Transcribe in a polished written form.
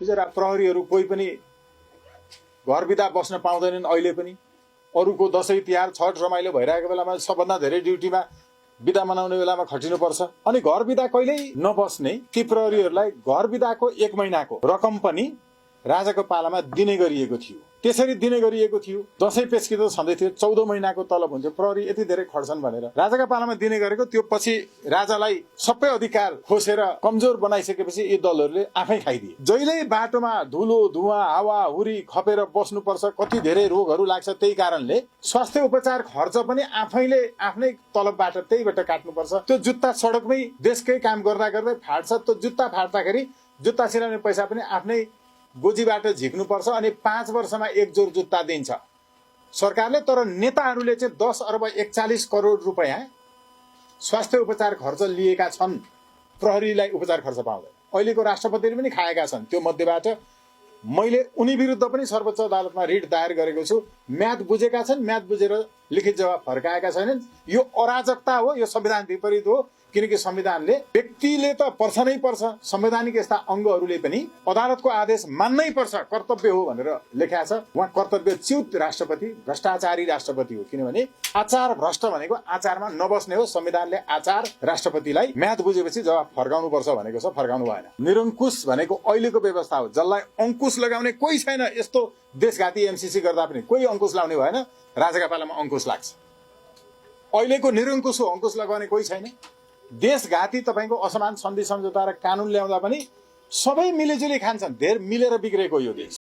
बिचरा प्रहरीहरू कोही पनि घर बिदा बस्न पाउँदैनन्। अहिले पनि अरूको दशैं तिहार छठ रमाइलो भइरहेको बेलामा सबभन्दा धेरै ड्युटीमा बिदा मनाउने बेलामा खटिनुपर्छ। अनि घर बिदा कहिल्यै नबस्ने ती प्रहरीहरूलाई घर बिदाको 1 महिनाको रकम पनि राजाको पालामा दिने गरिएको थियो। त्यसरी दिने गरिएको थियो। दशैं पेस्किँदो छँदै थियो। 14 महिनाको तलब हुन्छ। प्रहरी यति धेरै खट्छन् भनेर राजाका पालामा दिने गरेको त्यो पछि राजालाई सबै अधिकार खोसेर कमजोर बनाइसकेपछि यी दलहरूले आफै खाइदिए। जहिल्यै बाटोमा धुलो धुवा हावाहुरी खपेर बस्नुपर्छ, कति धेरै रोगहरू लाग्छ। त्यही कारणले स्वास्थ्य उपचार खर्च पनि आफैले आफ्नै तलबबाट त्यहीबाट काट्नुपर्छ। त्यो जुत्ता सडकमै देशकै काम गर्दा गर्दै फाट्छ। त्यो जुत्ता फाट्दाखेरि जुत्ता सिलाउने पैसा पनि आफ्नै गोजीबाट झिक्नुपर्छ। अनि 5 वर्षमा 1 जोर जुत्ता दिन्छ सरकारले। तर नेताहरूले चाहिँ 10 अर्ब 41 करोड रुपैयाँ स्वास्थ्य उपचार खर्च लिएका छन्। प्रहरीलाई उपचार खर्च पाउँदैन। अहिलेको राष्ट्रपतिले पनि खाएका छन्। त्यो मध्येबाट मैले उनी विरुद्ध पनि सर्वोच्च अदालतमा रिट दायर गरेको छु। म्याद बुझेका छन्, म्याद बुझेर लिखित जवाब फर्काएका छैनन्। यो अराजकता हो, यो संविधान विपरीत हो। किनकि संविधानले व्यक्तिले त पर्छ नै पर्छ, संवैधानिक यस्ता अङ्गहरूले पनि अदालतको आदेश मान्नै पर्छ, कर्तव्य हो भनेर लेखेको छ। उहाँ कर्तव्यच्युत राष्ट्रपति, भ्रष्टाचारी राष्ट्रपति हो। किनभने आचार भ्रष्ट भनेको आचारमा नबस्ने हो। संविधानले आचार राष्ट्रपतिलाई म्याद बुझेपछि जवाब फर्काउनु पर्छ भनेको छ, फर्काउनु भएन। निरङ्कुश भनेको अहिलेको व्यवस्था हो, जसलाई अंकुश लगाउने कोही छैन। यस्तो देशघाती एमसीसी गर्दा पनि कोही अंकुश लाउने भएन। राजाका पालामा अंकुश लाग्छ। अहिलेको निरङ्कुश हो, अंकुश लगाउने कोही छैन। देशघाती तपाईको असमान सन्धि सम्झौता र कानुन ल्याउँदा पनि सबै मिलिजुली खान्छन्। धेर मिलेर बिग्रेको यो देश।